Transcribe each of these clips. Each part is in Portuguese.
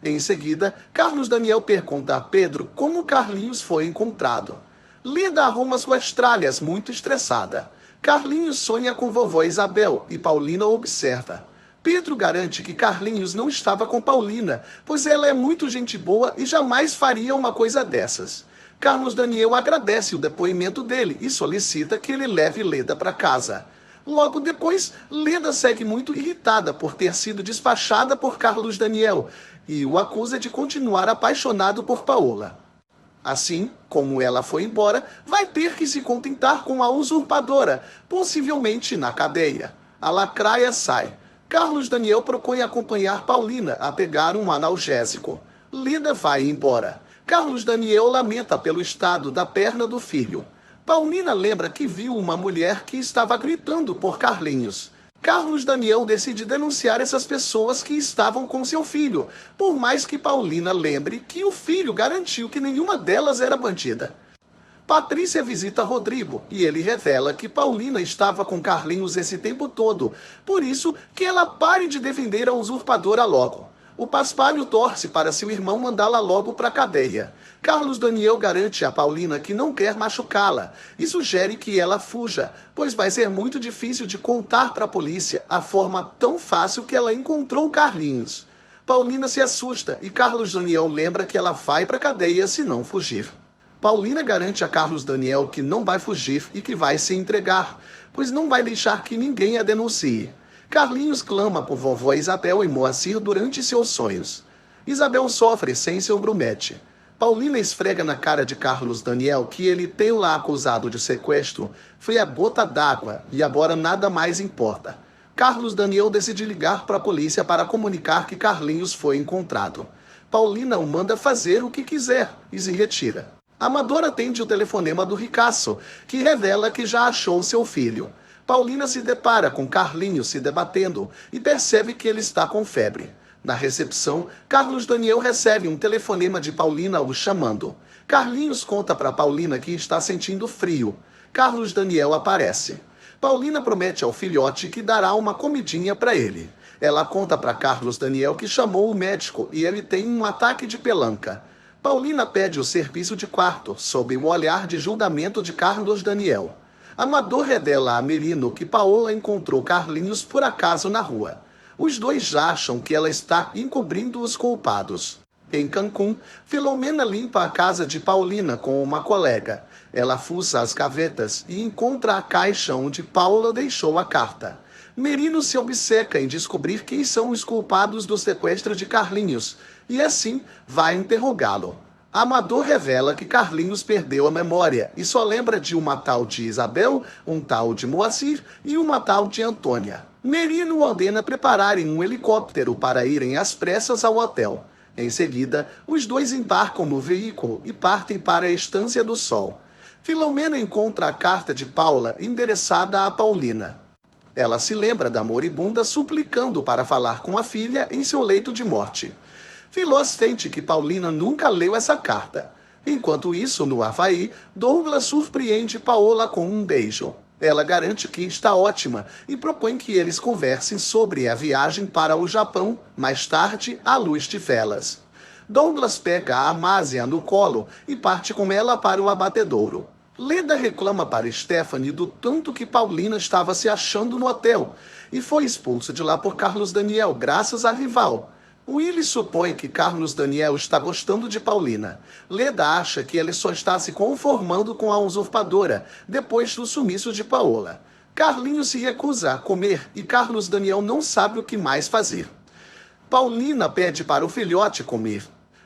Em seguida, Carlos Daniel pergunta a Pedro como Carlinhos foi encontrado. Leda arruma suas tralhas muito estressada. Carlinhos sonha com vovó Isabel e Paulina observa. Pedro garante que Carlinhos não estava com Paulina, pois ela é muito gente boa e jamais faria uma coisa dessas. Carlos Daniel agradece o depoimento dele e solicita que ele leve Leda para casa. Logo depois, Leda segue muito irritada por ter sido despachada por Carlos Daniel e o acusa de continuar apaixonado por Paola. Assim, como ela foi embora, vai ter que se contentar com a usurpadora, possivelmente na cadeia. A lacraia sai. Carlos Daniel propõe acompanhar Paulina a pegar um analgésico. Leda vai embora. Carlos Daniel lamenta pelo estado da perna do filho. Paulina lembra que viu uma mulher que estava gritando por Carlinhos. Carlos Daniel decide denunciar essas pessoas que estavam com seu filho, por mais que Paulina lembre que o filho garantiu que nenhuma delas era bandida. Patrícia visita Rodrigo e ele revela que Paulina estava com Carlinhos esse tempo todo, por isso que ela pare de defender a usurpadora logo. O Paspalho torce para seu irmão mandá-la logo para a cadeia. Carlos Daniel garante a Paulina que não quer machucá-la e sugere que ela fuja, pois vai ser muito difícil de contar para a polícia a forma tão fácil que ela encontrou Carlinhos. Paulina se assusta e Carlos Daniel lembra que ela vai para a cadeia se não fugir. Paulina garante a Carlos Daniel que não vai fugir e que vai se entregar, pois não vai deixar que ninguém a denuncie. Carlinhos clama por vovó Isabel e Moacir durante seus sonhos. Isabel sofre sem seu grumete. Paulina esfrega na cara de Carlos Daniel que ele tê-la acusado de sequestro foi a gota d'água e agora nada mais importa. Carlos Daniel decide ligar para a polícia para comunicar que Carlinhos foi encontrado. Paulina o manda fazer o que quiser e se retira. Amador atende o telefonema do Ricaço, que revela que já achou seu filho. Paulina se depara com Carlinhos se debatendo e percebe que ele está com febre. Na recepção, Carlos Daniel recebe um telefonema de Paulina o chamando. Carlinhos conta para Paulina que está sentindo frio. Carlos Daniel aparece. Paulina promete ao filhote que dará uma comidinha para ele. Ela conta para Carlos Daniel que chamou o médico e ele tem um ataque de pelanca. Paulina pede o serviço de quarto, sob o olhar de julgamento de Carlos Daniel. Amador revela a Merino que Paola encontrou Carlinhos por acaso na rua. Os dois já acham que ela está encobrindo os culpados. Em Cancún, Filomena limpa a casa de Paulina com uma colega. Ela fuça as gavetas e encontra a caixa onde Paula deixou a carta. Merino se obceca em descobrir quem são os culpados do sequestro de Carlinhos e assim vai interrogá-lo. Amador revela que Carlinhos perdeu a memória e só lembra de uma tal de Isabel, um tal de Moacir e uma tal de Antônia. Merino ordena prepararem um helicóptero para irem às pressas ao hotel. Em seguida, os dois embarcam no veículo e partem para a Estância do Sol. Filomena encontra a carta de Paula endereçada a Paulina. Ela se lembra da moribunda suplicando para falar com a filha em seu leito de morte. Filó sente que Paulina nunca leu essa carta. Enquanto isso, no Havaí, Douglas surpreende Paola com um beijo. Ela garante que está ótima e propõe que eles conversem sobre a viagem para o Japão, mais tarde, à luz de velas. Douglas pega a Amásia no colo e parte com ela para o abatedouro. Leda reclama para Stephanie do tanto que Paulina estava se achando no hotel e foi expulso de lá por Carlos Daniel, graças à rival. Willy supõe que Carlos Daniel está gostando de Paulina. Leda acha que ele só está se conformando com a usurpadora, depois do sumiço de Paola. Carlinhos se recusa a comer e Carlos Daniel não sabe o que mais fazer. Paulina pede para o filhote comer.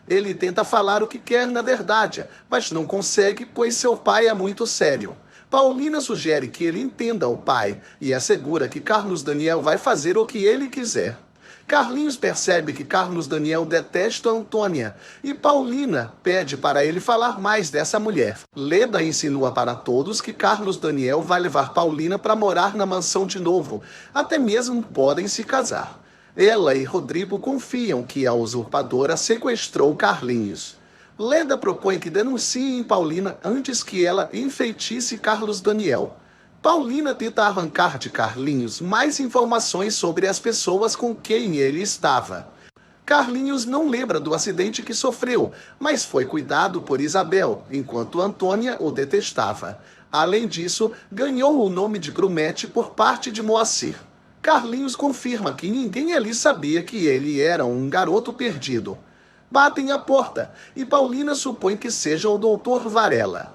Ele tenta falar o que quer na verdade, mas não consegue, pois seu pai é muito sério. Paulina sugere que ele entenda o pai e assegura que Carlos Daniel vai fazer o que ele quiser. Carlinhos percebe que Carlos Daniel detesta Antônia e Paulina pede para ele falar mais dessa mulher. Leda insinua para todos que Carlos Daniel vai levar Paulina para morar na mansão de novo, até mesmo podem se casar. Ela e Rodrigo confiam que a usurpadora sequestrou Carlinhos. Leda propõe que denunciem Paulina antes que ela enfeitice Carlos Daniel. Paulina tenta arrancar de Carlinhos mais informações sobre as pessoas com quem ele estava. Carlinhos não lembra do acidente que sofreu, mas foi cuidado por Isabel, enquanto Antônia o detestava. Além disso, ganhou o nome de Grumete por parte de Moacir. Carlinhos confirma que ninguém ali sabia que ele era um garoto perdido. Batem à porta e Paulina supõe que seja o doutor Varela.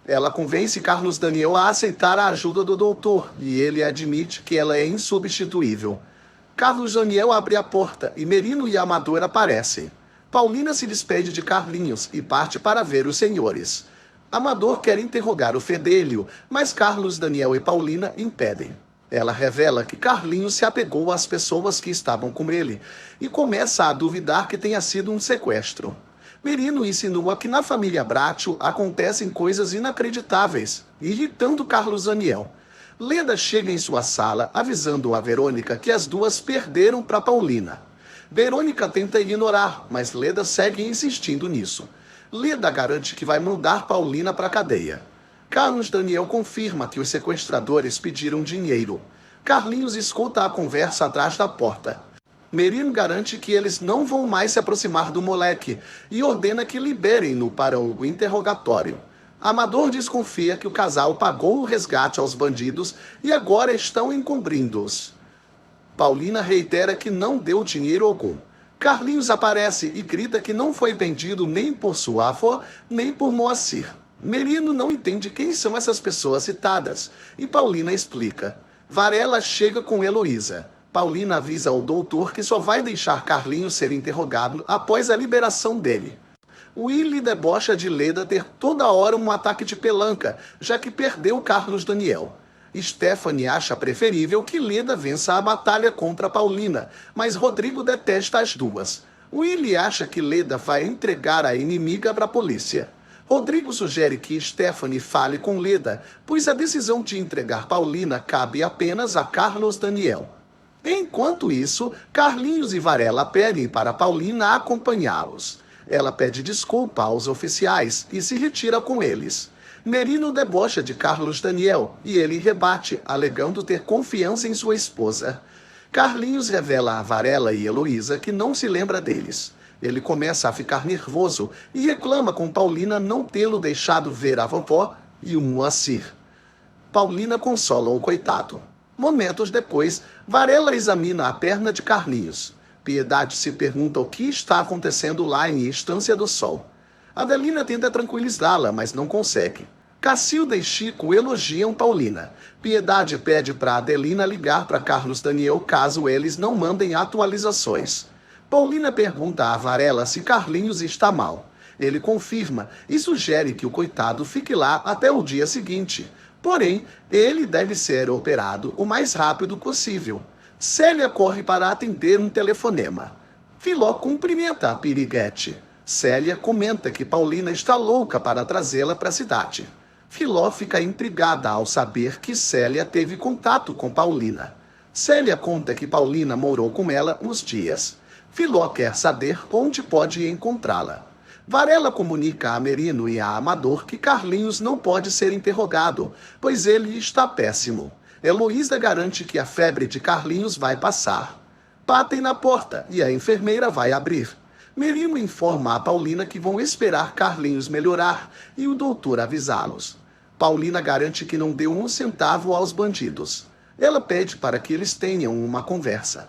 Ela convence Carlos Daniel a aceitar a ajuda do doutor e ele admite que ela é insubstituível. Carlos Daniel abre a porta e Merino e Amador aparecem. Paulina se despede de Carlinhos e parte para ver os senhores. Amador quer interrogar o fedelho, mas Carlos Daniel e Paulina impedem. Ela revela que Carlinhos se apegou às pessoas que estavam com ele e começa a duvidar que tenha sido um sequestro. Merino insinua que na família Bracho acontecem coisas inacreditáveis, irritando Carlos Daniel. Leda chega em sua sala avisando a Verônica que as duas perderam para Paulina. Verônica tenta ignorar, mas Leda segue insistindo nisso. Leda garante que vai mandar Paulina para a cadeia. Carlos Daniel confirma que os sequestradores pediram dinheiro. Carlinhos escuta a conversa atrás da porta. Merino garante que eles não vão mais se aproximar do moleque e ordena que liberem-no para o interrogatório. Amador desconfia que o casal pagou o resgate aos bandidos e agora estão encobrindo-os. Paulina reitera que não deu dinheiro algum. Carlinhos aparece e grita que não foi vendido nem por sua avó, nem por Moacir. Merino não entende quem são essas pessoas citadas, e Paulina explica. Varela chega com Heloísa. Paulina avisa ao doutor que só vai deixar Carlinhos ser interrogado após a liberação dele. Willy debocha de Leda ter toda hora um ataque de pelanca, já que perdeu Carlos Daniel. Stephanie acha preferível que Leda vença a batalha contra Paulina, mas Rodrigo detesta as duas. Willy acha que Leda vai entregar a inimiga para a polícia. Rodrigo sugere que Stephanie fale com Leda, pois a decisão de entregar Paulina cabe apenas a Carlos Daniel. Enquanto isso, Carlinhos e Varela pedem para Paulina acompanhá-los. Ela pede desculpa aos oficiais e se retira com eles. Merino debocha de Carlos Daniel e ele rebate, alegando ter confiança em sua esposa. Carlinhos revela a Varela e Heloísa que não se lembra deles. Ele começa a ficar nervoso e reclama com Paulina não tê-lo deixado ver a vovó e o Moacir. Paulina consola o coitado. Momentos depois, Varela examina a perna de Carlinhos. Piedade se pergunta o que está acontecendo lá em Estância do Sol. Adelina tenta tranquilizá-la, mas não consegue. Cacilda e Chico elogiam Paulina. Piedade pede para Adelina ligar para Carlos Daniel caso eles não mandem atualizações. Paulina pergunta a Varela se Carlinhos está mal. Ele confirma e sugere que o coitado fique lá até o dia seguinte. Porém, ele deve ser operado o mais rápido possível. Célia corre para atender um telefonema. Filó cumprimenta a piriguete. Célia comenta que Paulina está louca para trazê-la para a cidade. Filó fica intrigada ao saber que Célia teve contato com Paulina. Célia conta que Paulina morou com ela uns dias. Filó quer saber onde pode encontrá-la. Varela comunica a Merino e a Amador que Carlinhos não pode ser interrogado, pois ele está péssimo. Heloísa garante que a febre de Carlinhos vai passar. Batem na porta e a enfermeira vai abrir. Merino informa a Paulina que vão esperar Carlinhos melhorar e o doutor avisá-los. Paulina garante que não deu um centavo aos bandidos. Ela pede para que eles tenham uma conversa.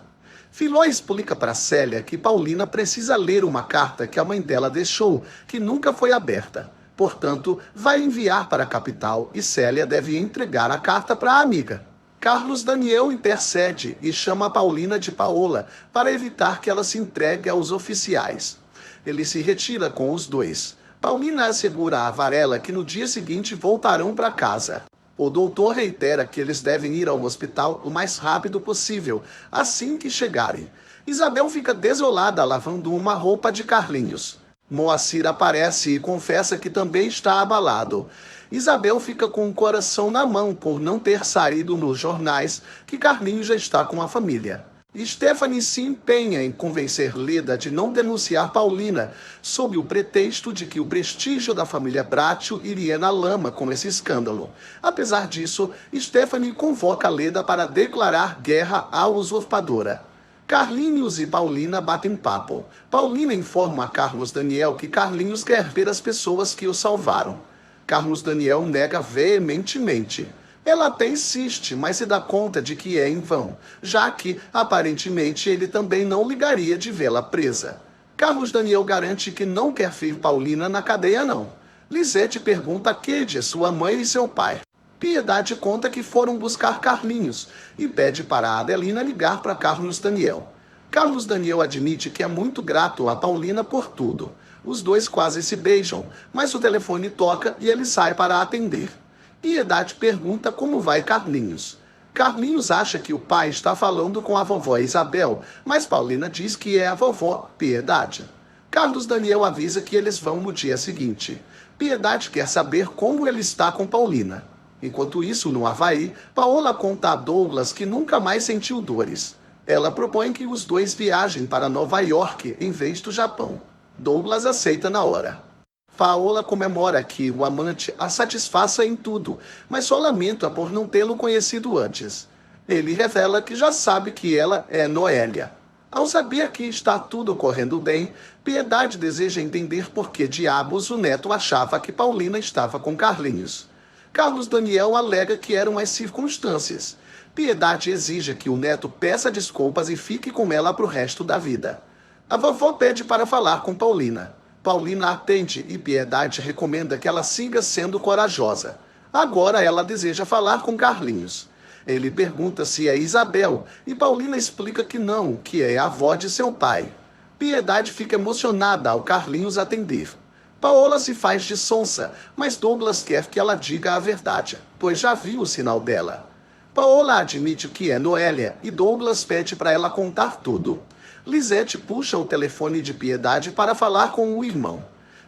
Filó explica para Célia que Paulina precisa ler uma carta que a mãe dela deixou, que nunca foi aberta. Portanto, vai enviar para a capital e Célia deve entregar a carta para a amiga. Carlos Daniel intercede e chama a Paulina de Paola para evitar que ela se entregue aos oficiais. Ele se retira com os dois. Paulina assegura a Varela que no dia seguinte voltarão para casa. O doutor reitera que eles devem ir ao hospital o mais rápido possível, assim que chegarem. Isabel fica desolada lavando uma roupa de Carlinhos. Moacir aparece e confessa que também está abalado. Isabel fica com o coração na mão por não ter saído nos jornais que Carlinhos já está com a família. Stephanie se empenha em convencer Leda de não denunciar Paulina, sob o pretexto de que o prestígio da família Bracho iria na lama com esse escândalo. Apesar disso, Stephanie convoca Leda para declarar guerra à usurpadora. Carlinhos e Paulina batem papo. Paulina informa a Carlos Daniel que Carlinhos quer ver as pessoas que o salvaram. Carlos Daniel nega veementemente. Ela até insiste, mas se dá conta de que é em vão, já que, aparentemente, ele também não ligaria de vê-la presa. Carlos Daniel garante que não quer ver Paulina na cadeia, não. Lisete pergunta a Kédia, sua mãe e seu pai. Piedade conta que foram buscar Carlinhos e pede para a Adelina ligar para Carlos Daniel. Carlos Daniel admite que é muito grato a Paulina por tudo. Os dois quase se beijam, mas o telefone toca e ele sai para atender. Piedade pergunta como vai Carlinhos. Carlinhos acha que o pai está falando com a vovó Isabel, mas Paulina diz que é a vovó Piedade. Carlos Daniel avisa que eles vão no dia seguinte. Piedade quer saber como ele está com Paulina. Enquanto isso, no Havaí, Paola conta a Douglas que nunca mais sentiu dores. Ela propõe que os dois viajem para Nova York em vez do Japão. Douglas aceita na hora. Paola comemora que o amante a satisfaça em tudo, mas só lamenta por não tê-lo conhecido antes. Ele revela que já sabe que ela é Noélia. Ao saber que está tudo correndo bem, Piedade deseja entender por que diabos o neto achava que Paulina estava com Carlinhos. Carlos Daniel alega que eram as circunstâncias. Piedade exige que o neto peça desculpas e fique com ela para o resto da vida. A vovó pede para falar com Paulina. Paulina atende e Piedade recomenda que ela siga sendo corajosa. Agora ela deseja falar com Carlinhos. Ele pergunta se é Isabel e Paulina explica que não, que é a avó de seu pai. Piedade fica emocionada ao Carlinhos atender. Paola se faz de sonsa, mas Douglas quer que ela diga a verdade, pois já viu o sinal dela. Paola admite que é Noélia e Douglas pede para ela contar tudo. Lisete puxa o telefone de Piedade para falar com o irmão.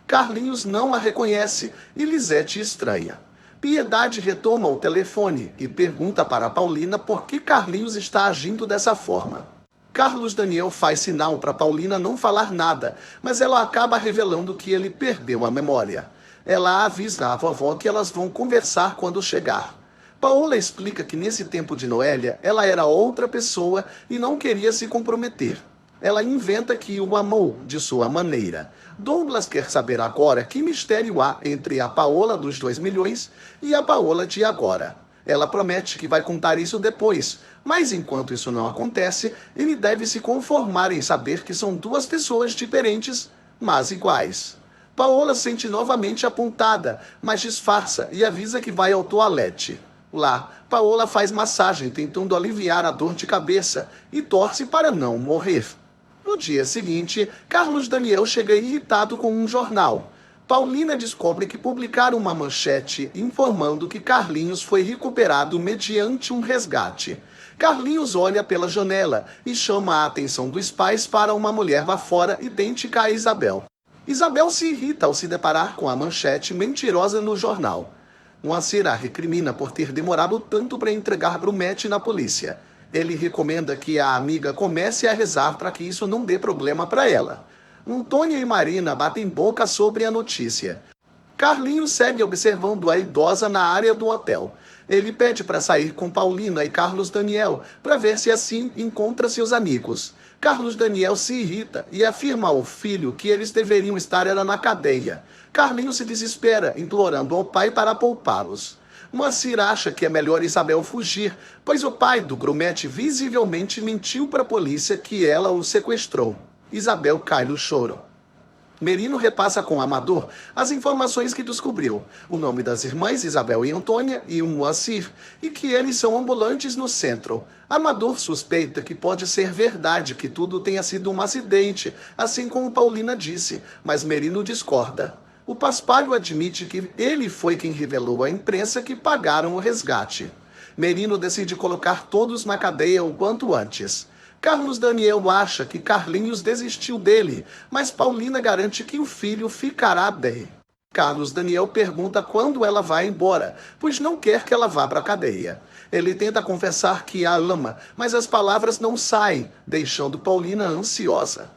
Carlinhos não a reconhece e Lisete estranha. Piedade retoma o telefone e pergunta para Paulina por que Carlinhos está agindo dessa forma. Carlos Daniel faz sinal para Paulina não falar nada, mas ela acaba revelando que ele perdeu a memória. Ela avisa a vovó que elas vão conversar quando chegar. Paola explica que nesse tempo de Noélia, ela era outra pessoa e não queria se comprometer. Ela inventa que o amou de sua maneira. Douglas quer saber agora que mistério há entre a Paola dos 2 milhões e a Paola de agora. Ela promete que vai contar isso depois, mas enquanto isso não acontece, ele deve se conformar em saber que são duas pessoas diferentes, mas iguais. Paola sente novamente apontada, mas disfarça e avisa que vai ao toalete. Lá, Paola faz massagem tentando aliviar a dor de cabeça e torce para não morrer. No dia seguinte, Carlos Daniel chega irritado com um jornal. Paulina descobre que publicaram uma manchete informando que Carlinhos foi recuperado mediante um resgate. Carlinhos olha pela janela e chama a atenção dos pais para uma mulher lá fora idêntica a Isabel. Isabel se irrita ao se deparar com a manchete mentirosa no jornal. Moacir a recrimina por ter demorado tanto para entregar Brumete na polícia. Ele recomenda que a amiga comece a rezar para que isso não dê problema para ela. Antônia e Marina batem boca sobre a notícia. Carlinhos segue observando a idosa na área do hotel. Ele pede para sair com Paulina e Carlos Daniel para ver se assim encontra seus amigos. Carlos Daniel se irrita e afirma ao filho que eles deveriam estar na cadeia. Carlinhos se desespera, implorando ao pai para poupá-los. Moacir acha que é melhor Isabel fugir, pois o pai do Grumete visivelmente mentiu para a polícia que ela o sequestrou. Isabel cai no choro. Merino repassa com Amador as informações que descobriu, o nome das irmãs Isabel e Antônia e o Moacir, e que eles são ambulantes no centro. Amador suspeita que pode ser verdade que tudo tenha sido um acidente, assim como Paulina disse, mas Merino discorda. O Paspalho admite que ele foi quem revelou à imprensa que pagaram o resgate. Merino decide colocar todos na cadeia o quanto antes. Carlos Daniel acha que Carlinhos desistiu dele, mas Paulina garante que o filho ficará bem. Carlos Daniel pergunta quando ela vai embora, pois não quer que ela vá para a cadeia. Ele tenta confessar que a ama, mas as palavras não saem, deixando Paulina ansiosa.